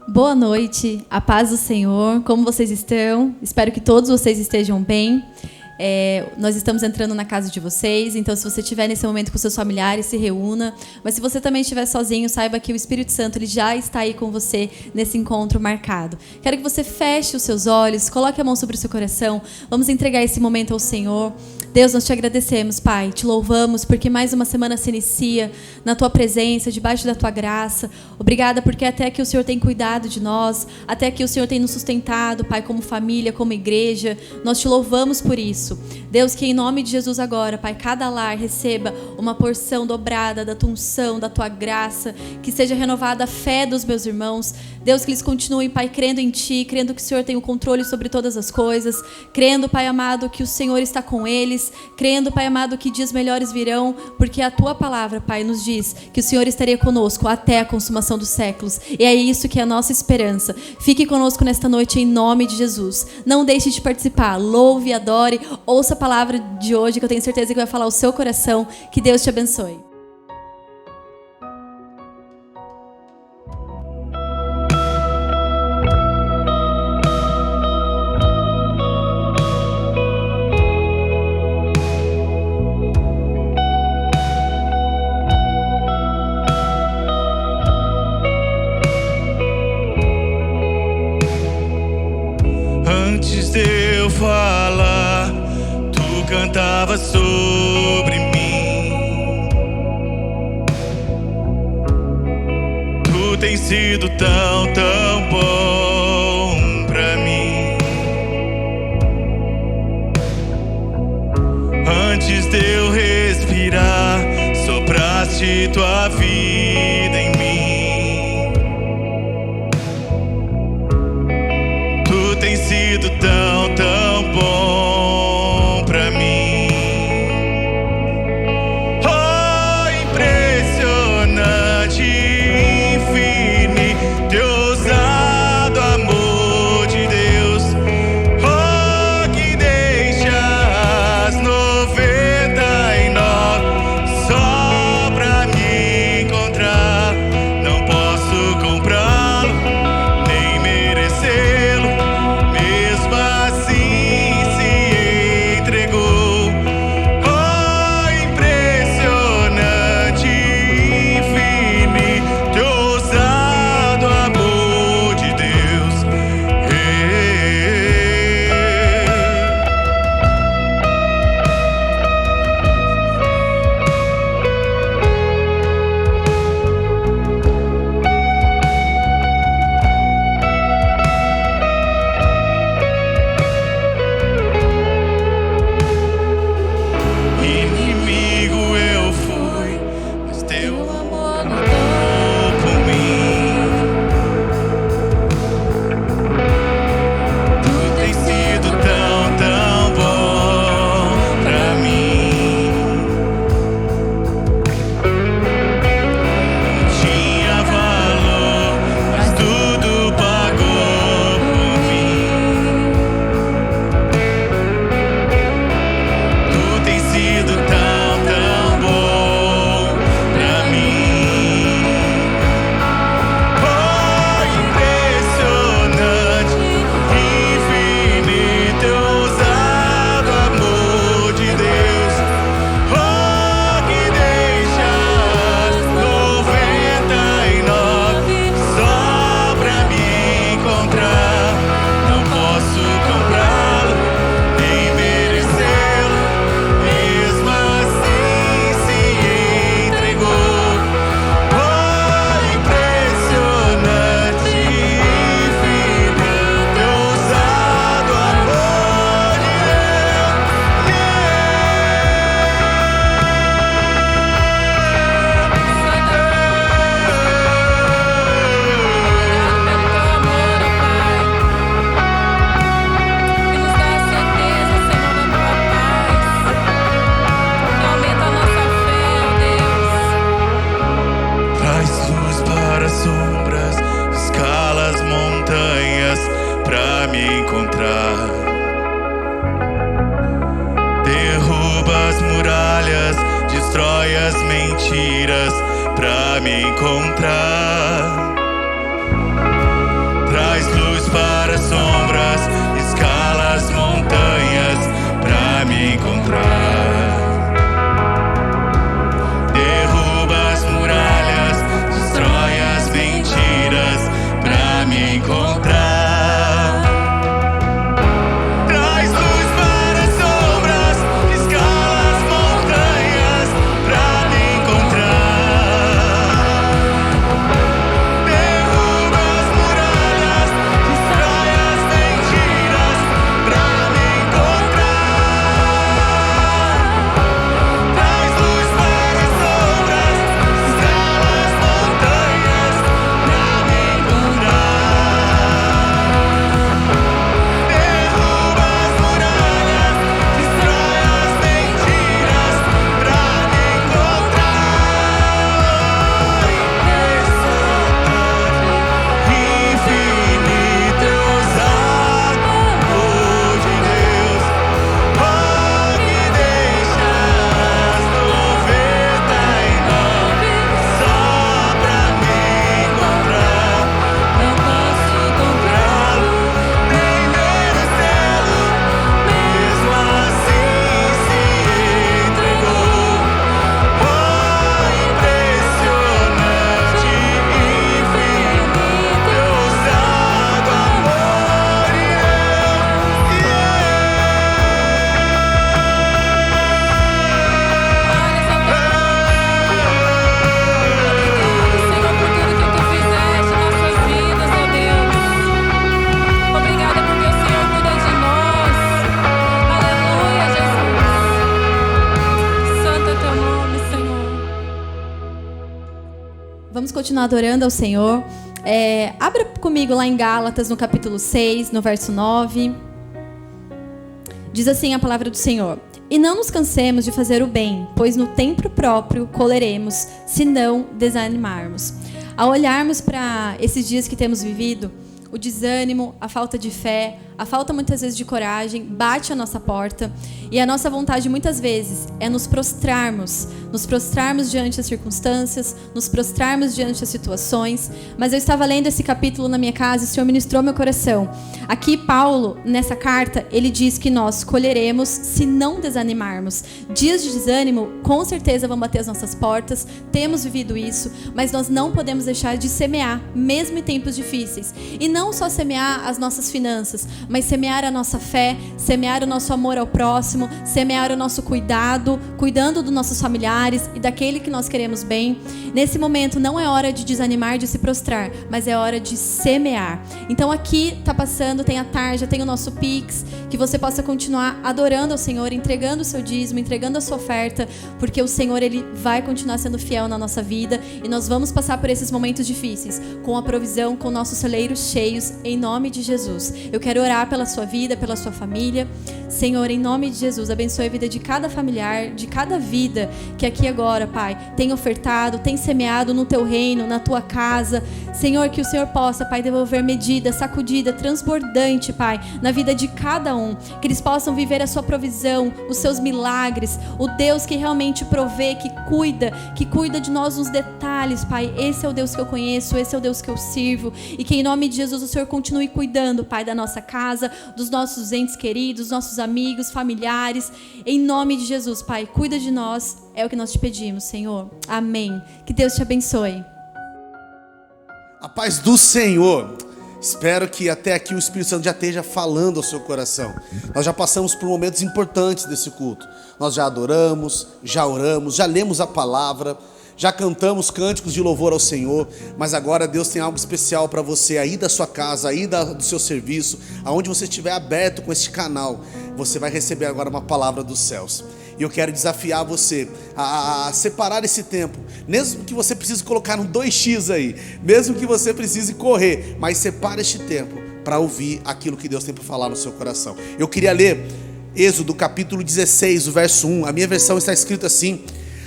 Boa noite, a paz do Senhor. Como vocês estão? Espero que todos vocês estejam bem. Nós estamos entrando na casa de vocês, então se você estiver nesse momento com seus familiares, se reúna. Mas se você também estiver sozinho, saiba que o Espírito Santo ele já está aí com você nesse encontro marcado. Quero que você feche os seus olhos, coloque a mão sobre o seu coração. Vamos entregar esse momento ao Senhor. Deus, nós te agradecemos, Pai, te louvamos porque mais uma semana se inicia na Tua presença, debaixo da Tua graça. Obrigada porque até aqui o Senhor tem cuidado de nós, até aqui o Senhor tem nos sustentado, Pai, como família, como igreja. Nós te louvamos por isso. Deus, que em nome de Jesus agora, Pai, cada lar receba uma porção dobrada da Tua unção, da Tua graça, que seja renovada a fé dos meus irmãos. Deus, que eles continuem, Pai, crendo em Ti, crendo que o Senhor tem o controle sobre todas as coisas, crendo, Pai amado, que o Senhor está com eles, crendo, Pai amado, que dias melhores virão, porque a Tua palavra, Pai, nos diz que o Senhor estaria conosco até a consumação dos séculos, e é isso que é a nossa esperança. Fique conosco nesta noite em nome de Jesus. Não deixe de participar, louve, adore, ouça a palavra de hoje, que eu tenho certeza que vai falar ao seu coração. Que Deus te abençoe. Antes de eu falar, tu cantava sobre mim. Tu tens sido tão, tão bom pra mim. Antes de eu respirar, sopraste tua vida em mim. Tem sido tão, tão bom pra mim. Oh, impressionante, infinito e ousado amor de Deus. Oh, que deixa as 99 só pra me encontrar. Não posso comprá-lo, nem merecê-lo. mentiras pra me encontrar. Vamos continuar adorando ao Senhor. Abra comigo lá em Gálatas, no capítulo 6, no verso 9. Diz assim a palavra do Senhor: e não nos cansemos de fazer o bem, pois no tempo próprio colheremos, se não desanimarmos. Ao olharmos para esses dias que temos vivido, o desânimo, a falta de fé, a falta muitas vezes de coragem bate à nossa porta, e a nossa vontade muitas vezes é nos prostrarmos diante das circunstâncias, nos prostrarmos diante das situações. Mas eu estava lendo esse capítulo na minha casa e o Senhor ministrou meu coração. Aqui Paulo, nessa carta, ele diz que nós colheremos se não desanimarmos. Dias de desânimo com certeza vão bater as nossas portas, temos vivido isso, mas nós não podemos deixar de semear, mesmo em tempos difíceis. E não só semear as nossas finanças, mas semear a nossa fé, semear o nosso amor ao próximo, semear o nosso cuidado, cuidando dos nossos familiares e daquele que nós queremos bem. Nesse momento não é hora de desanimar, de se prostrar, mas é hora de semear. Então aqui está passando, tem a tarja, tem o nosso Pix, que você possa continuar adorando ao Senhor, entregando o seu dízimo, entregando a sua oferta, porque o Senhor, Ele vai continuar sendo fiel na nossa vida, e nós vamos passar por esses momentos difíceis, com a provisão, com nossos celeiros cheios, em nome de Jesus. Eu quero orar pela sua vida, pela sua família. Senhor, em nome de Jesus, abençoe a vida de cada familiar, de cada vida que aqui agora, Pai, tem ofertado, tem semeado no Teu reino, na Tua casa. Senhor, que o Senhor possa, Pai, devolver medida, sacudida, transbordante, Pai, na vida de cada um. Que eles possam viver a Sua provisão, os Seus milagres, o Deus que realmente provê, que cuida de nós nos detalhes, Pai. Esse é o Deus que eu conheço, esse é o Deus que eu sirvo. E que em nome de Jesus o Senhor continue cuidando, Pai, da nossa casa, dos nossos entes queridos, nossos amigos, familiares. Em nome de Jesus, Pai, cuida de nós. É o que nós te pedimos, Senhor. Amém. Que Deus te abençoe. A paz do Senhor. Espero que até aqui o Espírito Santo já esteja falando ao seu coração. Nós já passamos por momentos importantes desse culto. Nós já adoramos, já oramos, já lemos a palavra, já cantamos cânticos de louvor ao Senhor, mas agora Deus tem algo especial para você aí da sua casa, aí do seu serviço, aonde você estiver aberto com este canal. Você vai receber agora uma palavra dos céus. E eu quero desafiar você a separar esse tempo, mesmo que você precise colocar um 2x aí, mesmo que você precise correr, mas separe este tempo para ouvir aquilo que Deus tem para falar no seu coração. Eu queria ler Êxodo capítulo 16, o verso 1. A minha versão está escrito assim: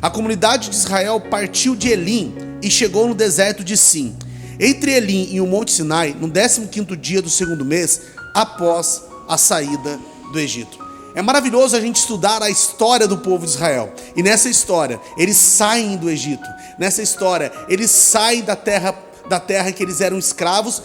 a comunidade de Israel partiu de Elim e chegou no deserto de Sim. Entre Elim e o Monte Sinai, no 15º dia do segundo mês, após a saída do Egito. É maravilhoso a gente estudar a história do povo de Israel. E nessa história, eles saem do Egito. Nessa história, eles saem da terra que eles eram escravos,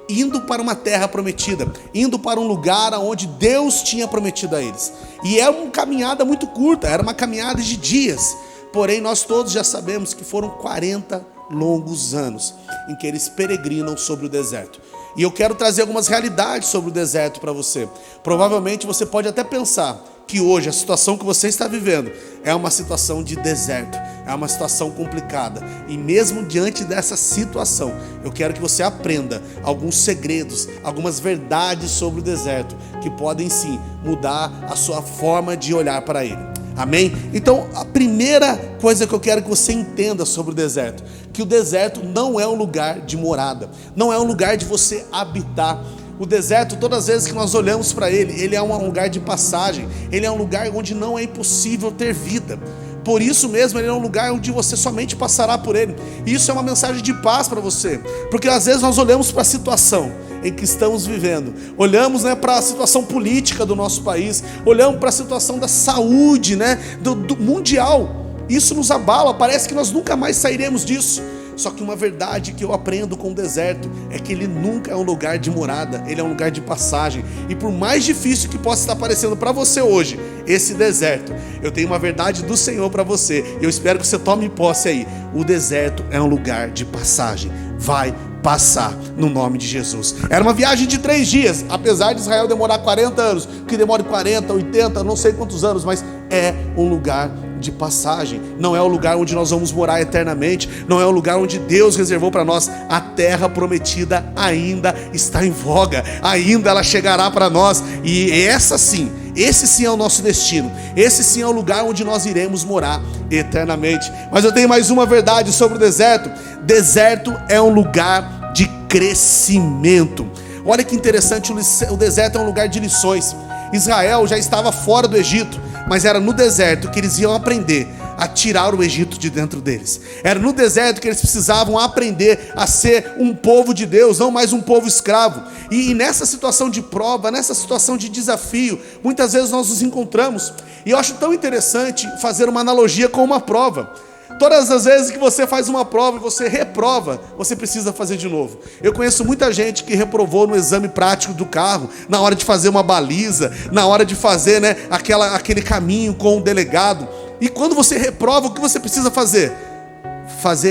indo para uma terra prometida, indo para um lugar onde Deus tinha prometido a eles. E é uma caminhada muito curta, era uma caminhada de dias. Porém, nós todos já sabemos que foram 40 longos anos em que eles peregrinam sobre o deserto. E eu quero trazer algumas realidades sobre o deserto para você. Provavelmente você pode até pensar que hoje a situação que você está vivendo é uma situação de deserto, é uma situação complicada. E mesmo diante dessa situação, eu quero que você aprenda alguns segredos, algumas verdades sobre o deserto, que podem sim mudar a sua forma de olhar para ele. Amém? Então, a primeira coisa que eu quero que você entenda sobre o deserto, que o deserto não é um lugar de morada, não é um lugar de você habitar. O deserto, todas as vezes que nós olhamos para ele, ele é um lugar de passagem, ele é um lugar onde não é impossível ter vida. Por isso mesmo, ele é um lugar onde você somente passará por ele. E isso é uma mensagem de paz para você, porque às vezes nós olhamos para a situação em que estamos vivendo, olhamos para a situação política do nosso país, olhamos para a situação da saúde do mundial. Isso nos abala, parece que nós nunca mais sairemos disso. Só que uma verdade que eu aprendo com o deserto é que ele nunca é um lugar de morada, ele é um lugar de passagem. E por mais difícil que possa estar parecendo para você hoje esse deserto, eu tenho uma verdade do Senhor para você, e eu espero que você tome posse aí. O deserto é um lugar de passagem, vai passar no nome de Jesus. Era uma viagem de 3 dias, apesar de Israel demorar 40 anos, que demore 40, 80, não sei quantos anos, mas é um lugar de passagem, não é o lugar onde nós vamos morar eternamente, não é o lugar onde Deus reservou para nós. A terra prometida ainda está em voga, ainda ela chegará para nós, e essa sim Esse sim é o nosso destino. Esse sim é o lugar onde nós iremos morar eternamente. Mas eu tenho mais uma verdade sobre o deserto. Deserto é um lugar de crescimento. Olha que interessante, o deserto é um lugar de lições. Israel já estava fora do Egito, mas era no deserto que eles iam aprender a tirar o Egito de dentro deles. Era no deserto que eles precisavam aprender a ser um povo de Deus, não mais um povo escravo. E nessa situação de prova, nessa situação de desafio, muitas vezes nós nos encontramos. E eu acho tão interessante fazer uma analogia com uma prova. Todas as vezes que você faz uma prova e você reprova, você precisa fazer de novo. Eu conheço muita gente que reprovou no exame prático do carro, na hora de fazer uma baliza, na hora de fazer, né, aquele caminho com o delegado. E quando você reprova, o que você precisa fazer?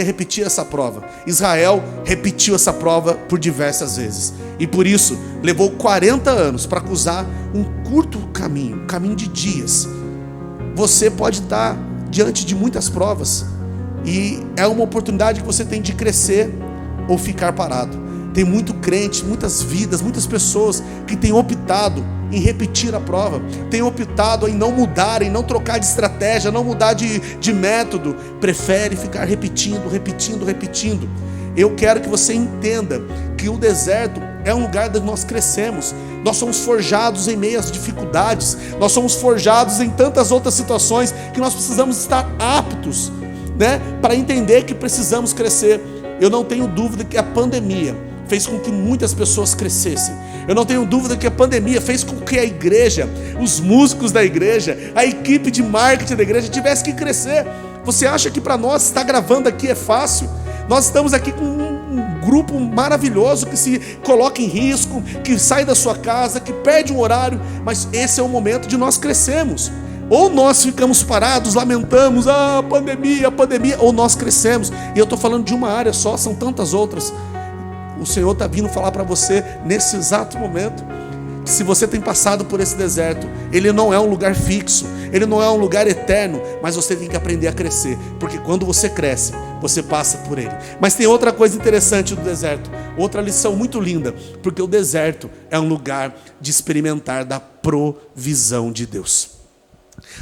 Repetir essa prova. Israel repetiu essa prova por diversas vezes. E por isso, levou 40 anos para cruzar um curto caminho, um caminho de dias. Você pode estar diante de muitas provas, e é uma oportunidade que você tem de crescer ou ficar parado. Tem muito crente, muitas vidas, muitas pessoas que têm optado em repetir a prova, têm optado em não mudar, em não trocar de estratégia, não mudar de método, prefere ficar repetindo. Eu quero que você entenda que o deserto é um lugar onde nós crescemos. Nós somos forjados em meio às dificuldades, nós somos forjados em tantas outras situações que nós precisamos estar aptos, né, para entender que precisamos crescer. Eu não tenho dúvida que a pandemia fez com que muitas pessoas crescessem. Eu não tenho dúvida que a pandemia fez com que a igreja, os músicos da igreja, a equipe de marketing da igreja tivesse que crescer. Você acha que para nós estar gravando aqui é fácil? Nós estamos aqui com um grupo maravilhoso que se coloca em risco, que sai da sua casa, que perde um horário, mas esse é o momento de nós crescermos. Ou nós ficamos parados, lamentamos, a pandemia, ou nós crescemos. E eu estou falando de uma área só, são tantas outras. O Senhor está vindo falar para você nesse exato momento, que se você tem passado por esse deserto, ele não é um lugar fixo, ele não é um lugar eterno, mas você tem que aprender a crescer, porque quando você cresce, você passa por ele. Mas tem outra coisa interessante do deserto, outra lição muito linda, porque o deserto é um lugar de experimentar da provisão de Deus.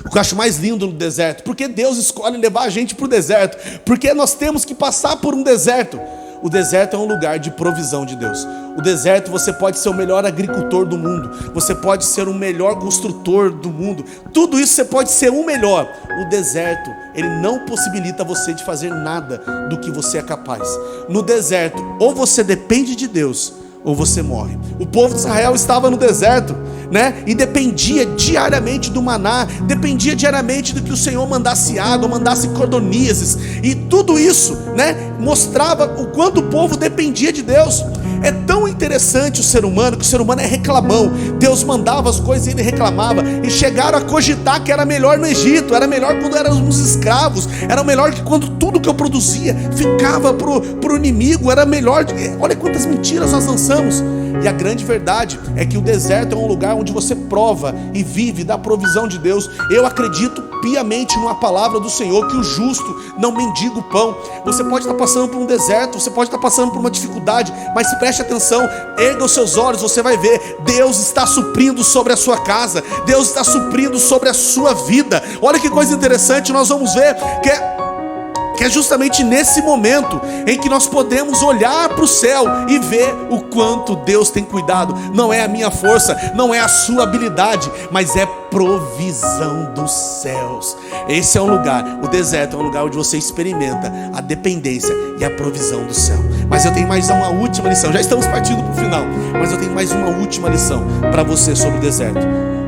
O que eu acho mais lindo no deserto, porque Deus escolhe levar a gente para o deserto, porque nós temos que passar por um deserto. O deserto é um lugar de provisão de Deus. O deserto, você pode ser o melhor agricultor do mundo, você pode ser o melhor construtor do mundo, tudo isso você pode ser o melhor. O deserto, ele não possibilita você de fazer nada do que você é capaz. No deserto, ou você depende de Deus, ou você morre. O povo de Israel estava no deserto, né? E dependia diariamente do maná, dependia diariamente do que o Senhor mandasse água, mandasse cordonizes, e tudo isso, né, mostrava o quanto o povo dependia de Deus. É tão interessante o ser humano, que o ser humano é reclamão. Deus mandava as coisas e ele reclamava, e chegaram a cogitar que era melhor no Egito, era melhor quando éramos escravos, era melhor que quando tudo que eu produzia ficava pro inimigo, era melhor. Olha quantas mentiras nós lançamos. E a grande verdade é que o deserto é um lugar onde você prova e vive da provisão de Deus. Eu acredito piamente numa palavra do Senhor, que o justo não mendiga o pão. Você pode estar passando por um deserto, você pode estar passando por uma dificuldade, mas preste atenção, erga os seus olhos, você vai ver, Deus está suprindo sobre a sua casa, Deus está suprindo sobre a sua vida. Olha que coisa interessante, nós vamos ver que é justamente nesse momento em que nós podemos olhar para o céu e ver o quanto Deus tem cuidado. Não é a minha força, não é a sua habilidade, mas é provisão dos céus. Esse é um lugar, o deserto é um lugar onde você experimenta a dependência e a provisão do céu. Mas eu tenho mais uma última lição, já estamos partindo para o final, mas eu tenho mais uma última lição para você sobre o deserto.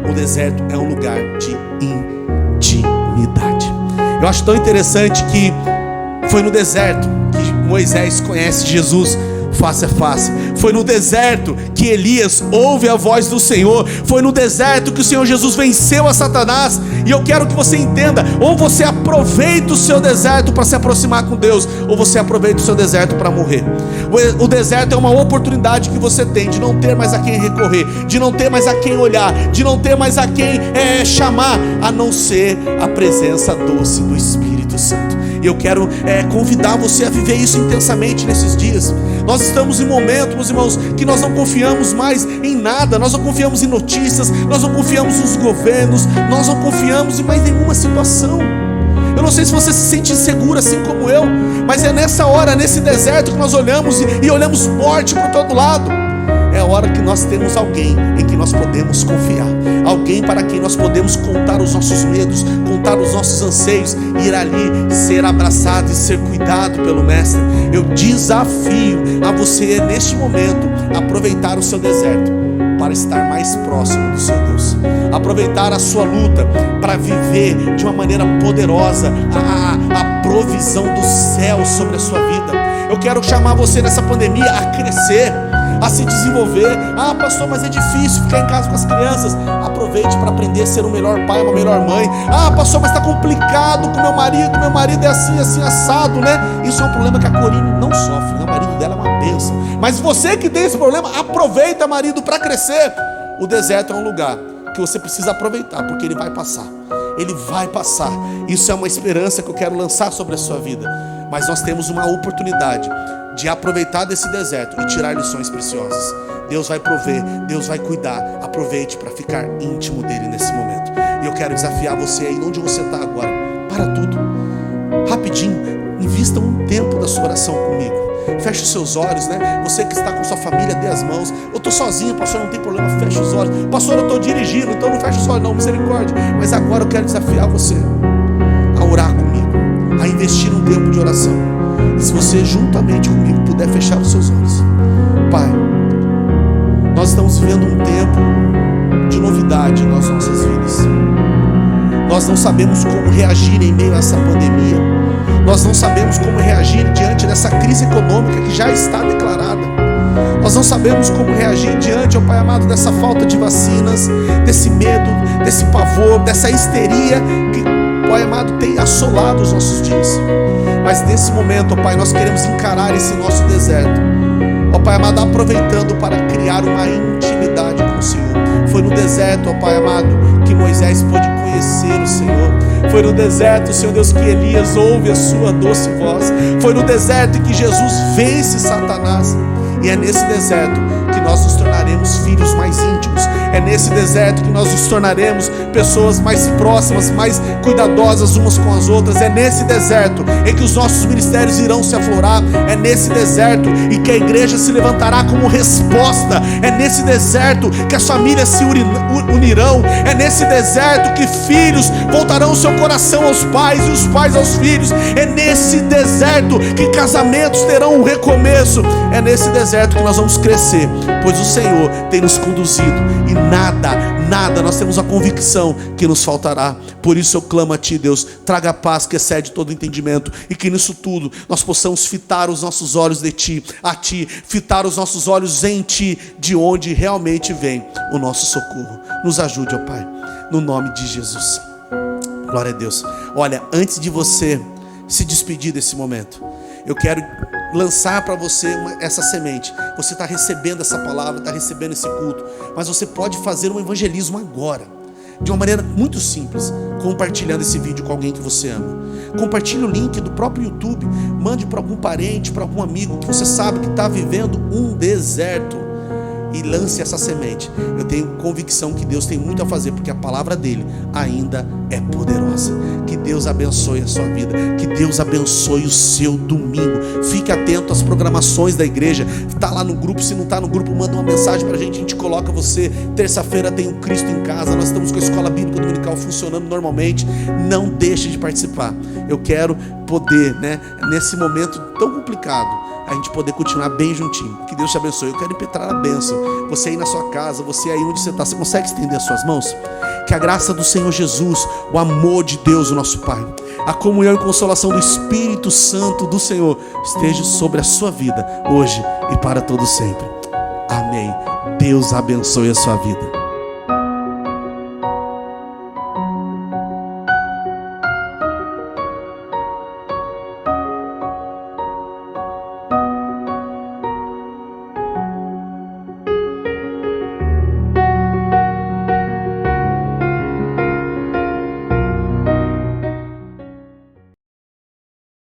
O deserto é um lugar de intimidade. Eu acho tão interessante que foi no deserto que Moisés conhece Jesus face a face. Foi no deserto que Elias ouve a voz do Senhor. Foi no deserto que o Senhor Jesus venceu a Satanás. E eu quero que você entenda, ou você aproveita o seu deserto para se aproximar com Deus, ou você aproveita o seu deserto para morrer. O deserto é uma oportunidade que você tem de não ter mais a quem recorrer, de não ter mais a quem olhar, de não ter mais a quem chamar, a não ser a presença doce do Espírito Santo. E eu quero convidar você a viver isso intensamente nesses dias. Nós estamos em momento, meus irmãos, que nós não confiamos mais em nada. Nós não confiamos em notícias, nós não confiamos nos governos, nós não confiamos em mais nenhuma situação. Eu não sei se você se sente inseguro assim como eu, mas é nessa hora, nesse deserto, que nós olhamos e olhamos morte por todo lado. É a hora que nós temos alguém em que nós podemos confiar, alguém para quem nós podemos contar os nossos medos, contar os nossos anseios, ir ali, ser abraçado e ser cuidado pelo Mestre. Eu desafio a você neste momento aproveitar o seu deserto para estar mais próximo do seu Deus, aproveitar a sua luta para viver de uma maneira poderosa a provisão do céu sobre a sua vida. Eu quero chamar você nessa pandemia a crescer, a se desenvolver. Ah, pastor, mas é difícil ficar em casa com as crianças. Aproveite para aprender a ser um melhor pai, uma melhor mãe. Ah, pastor, mas está complicado com meu marido é assim, assim, assado, né? Isso é um problema que a Corine não sofre, né? O marido dela é uma bênção. Mas você que tem esse problema, aproveita, marido, para crescer. O deserto é um lugar que você precisa aproveitar, porque ele vai passar. Ele vai passar. Isso é uma esperança que eu quero lançar sobre a sua vida. Mas nós temos uma oportunidade de aproveitar desse deserto e tirar lições preciosas. Deus vai prover, Deus vai cuidar. Aproveite para ficar íntimo dele nesse momento. E eu quero desafiar você aí onde você está agora. Para tudo, rapidinho, invista um tempo da sua oração comigo. Feche os seus olhos, né? Você que está com sua família, dê as mãos. Eu estou sozinho, pastor, não tem problema, feche os olhos. Pastor, eu estou dirigindo, então não feche os olhos não, misericórdia. Mas agora eu quero desafiar você a orar comigo, a investir um tempo de oração. E se você juntamente comigo puder fechar os seus olhos. Pai, nós estamos vivendo um tempo de novidade nas nossas vidas. Nós não sabemos como reagir em meio a essa pandemia. Nós não sabemos como reagir diante dessa crise econômica que já está declarada. Nós não sabemos como reagir diante, ó Pai amado, dessa falta de vacinas, desse medo, desse pavor, dessa histeria que, Pai amado, tem assolado os nossos dias. Mas nesse momento, ó Pai, nós queremos encarar esse nosso deserto, ó Pai amado, aproveitando para criar uma intimidade com o Senhor. Foi no deserto, ó Pai amado, que Moisés pôde conhecer o Senhor. Foi no deserto, Senhor Deus, que Elias ouve a sua doce voz. Foi no deserto em que Jesus vence Satanás. E é nesse deserto que nós nos tornaremos filhos mais íntimos. É nesse deserto que nós nos tornaremos pessoas mais próximas, mais cuidadosas umas com as outras. É nesse deserto em que os nossos ministérios irão se aflorar. É nesse deserto em que a igreja se levantará como resposta. É nesse deserto que as famílias se unirão. É nesse deserto que filhos voltarão o seu coração aos pais e os pais aos filhos. É nesse deserto que casamentos terão um recomeço. É nesse deserto que nós vamos crescer, pois o Senhor tem nos conduzido e nada, nós temos a convicção que nos faltará. Por isso eu clamo a Ti, Deus, traga a paz que excede todo entendimento, e que nisso tudo nós possamos fitar os nossos olhos de Ti, a Ti, fitar os nossos olhos em Ti, de onde realmente vem o nosso socorro. Nos ajude, ó Pai, no nome de Jesus. Glória a Deus. Olha, antes de você se despedir desse momento, eu quero lançar para você essa semente. Você está recebendo essa palavra, está recebendo esse culto, mas você pode fazer um evangelismo agora, de uma maneira muito simples, compartilhando esse vídeo com alguém que você ama. Compartilhe o link do próprio YouTube, mande para algum parente, para algum amigo que você sabe que está vivendo um deserto, e lance essa semente. Eu tenho convicção que Deus tem muito a fazer, porque a palavra dele ainda é poderosa. Que Deus abençoe a sua vida, que Deus abençoe o seu domingo. Fique atento às programações da igreja. Está lá no grupo, se não está no grupo, manda uma mensagem para a gente coloca você. Terça-feira tem o Cristo em Casa, nós estamos com a Escola Bíblica Dominical funcionando normalmente. Não deixe de participar. Eu quero poder, nesse momento tão complicado, a gente poder continuar bem juntinho. Que Deus te abençoe. Eu quero impetrar a bênção. Você aí na sua casa, você aí onde você está, você consegue estender as suas mãos? Que a graça do Senhor Jesus, o amor de Deus, o nosso Pai, a comunhão e consolação do Espírito Santo do Senhor esteja sobre a sua vida, hoje e para todo sempre. Amém. Deus abençoe a sua vida.